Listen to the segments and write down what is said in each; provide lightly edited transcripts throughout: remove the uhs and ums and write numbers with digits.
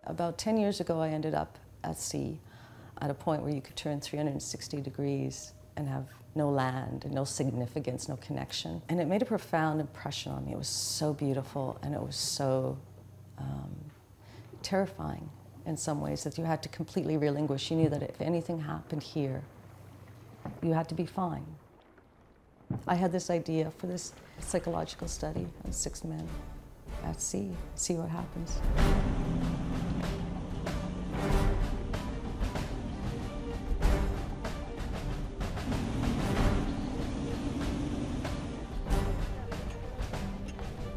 About 10 years ago, I ended up at sea at a point where you could turn 360 degrees and have no land and no significance, no connection. And it made a profound impression on me. It was so beautiful, and it was so terrifying in some ways that you had to completely relinquish. You knew that if anything happened here, you had to be fine. I had this idea for this psychological study of 6 men at sea, see what happens.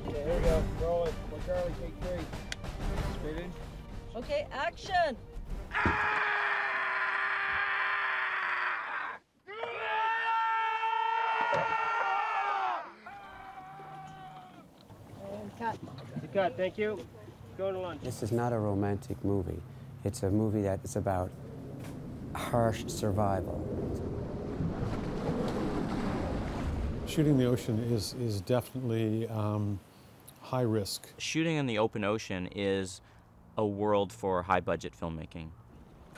Okay, here we go. Roll it. Well, Charlie, take 3. Straight in. Okay, action! And cut. Cut, thank you. Going to lunch. This is not a romantic movie. It's a movie that is about harsh survival. Shooting the ocean is definitely high risk. Shooting in the open ocean is a world for high-budget filmmaking.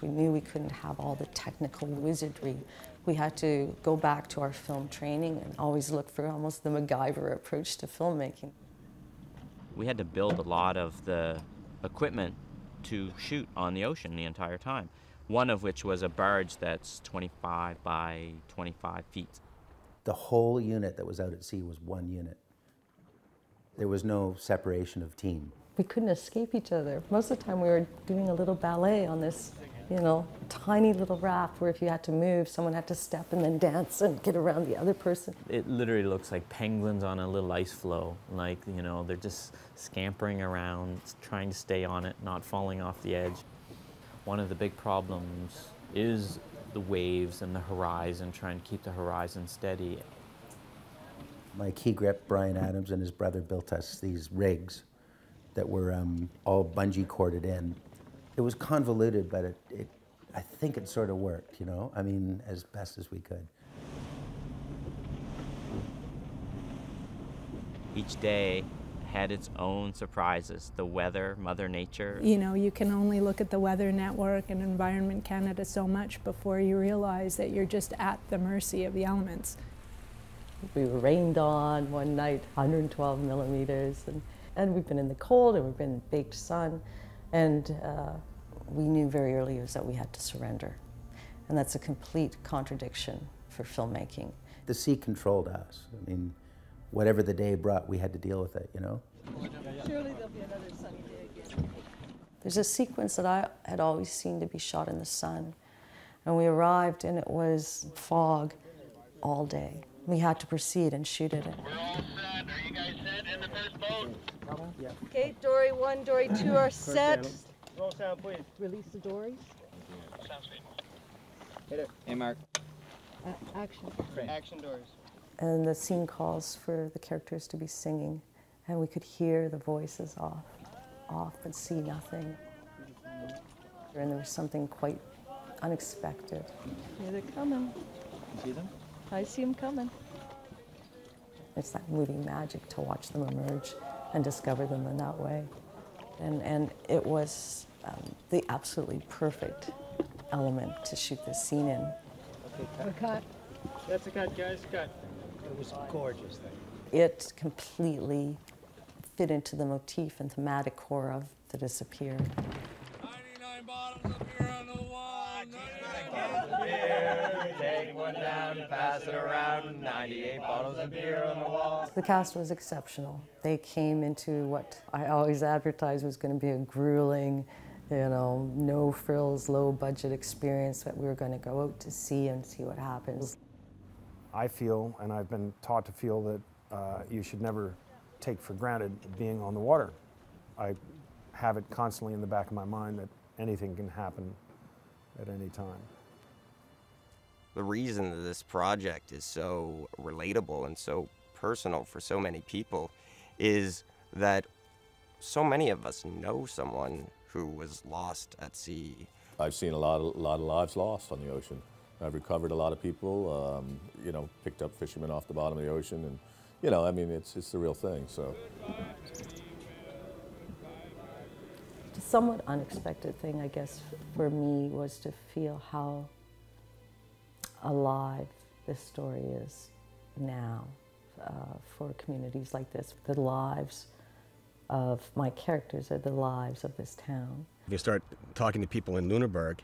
We knew we couldn't have all the technical wizardry. We had to go back to our film training and always look for almost the MacGyver approach to filmmaking. We had to build a lot of the equipment to shoot on the ocean the entire time, one of which was a barge that's 25 by 25 feet. The whole unit that was out at sea was one unit. There was no separation of team. We couldn't escape each other. Most of the time we were doing a little ballet on this, tiny little raft where if you had to move, someone had to step and then dance and get around the other person. It literally looks like penguins on a little ice floe. Like, they're just scampering around, trying to stay on it, not falling off the edge. One of the big problems is the waves and the horizon, trying to keep the horizon steady. My key grip, Brian Adams, and his brother built us these rigs that were all bungee corded in. It was convoluted, but I think it sort of worked, as best as we could. Each day had its own surprises, the weather, Mother Nature. You can only look at the Weather Network and Environment Canada so much before you realize that you're just at the mercy of the elements. We were rained on one night, 112 millimeters, and we've been in the cold and we've been in baked sun, and we knew very early that we had to surrender. And that's a complete contradiction for filmmaking. The sea controlled us. Whatever the day brought, we had to deal with it, Surely there'll be another sunny day again. There's a sequence that I had always seen to be shot in the sun, and we arrived and it was fog all day. We had to proceed and shoot it. We're all set. Are you guys set in the first boat? Yeah. Okay, Dory 1, Dory 2 are set. Roll sound, please. Release the dories. Sounds good. Hit it. Hey, Mark. Action. Action doors. And the scene calls for the characters to be singing, and we could hear the voices off, but see nothing. And there was something quite unexpected. Here they're coming. You see them? I see them coming. It's that moving magic to watch them emerge and discover them in that way. And it was the absolutely perfect element to shoot this scene in. Okay, cut. That's a cut, guys, cut. It was a gorgeous thing. It completely fit into the motif and thematic core of The Disappear. 99 bottles of beer on the wall. 99 bottles of beer. Take one down and pass it around. 98 bottles of beer on the wall. The cast was exceptional. They came into what I always advertised was going to be a grueling, no frills, low budget experience that we were going to go out to sea and see what happens. I feel, and I've been taught to feel, that you should never take for granted being on the water. I have it constantly in the back of my mind that anything can happen at any time. The reason that this project is so relatable and so personal for so many people is that so many of us know someone who was lost at sea. I've seen a lot of lives lost on the ocean. I've recovered a lot of people, picked up fishermen off the bottom of the ocean, and, it's the real thing, so. somewhat unexpected thing, I guess, for me was to feel how alive this story is now for communities like this. The lives of my characters are the lives of this town. If you start talking to people in Lunenburg,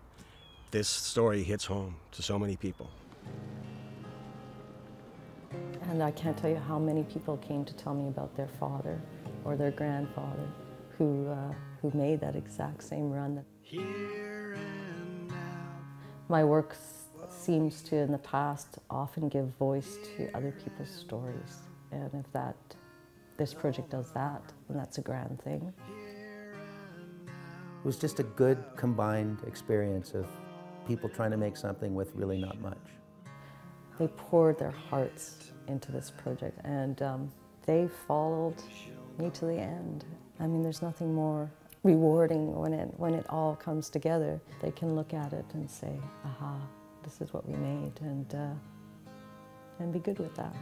this story hits home to so many people. And I can't tell you how many people came to tell me about their father or their grandfather who made that exact same run. Here and now. My work seems to, in the past, often give voice to other people's stories. And if this project does that, then that's a grand thing. It was just a good combined experience of people trying to make something with really not much. They poured their hearts into this project, and they followed me to the end. I mean, there's nothing more rewarding when it all comes together. They can look at it and say, aha, this is what we made, and be good with that.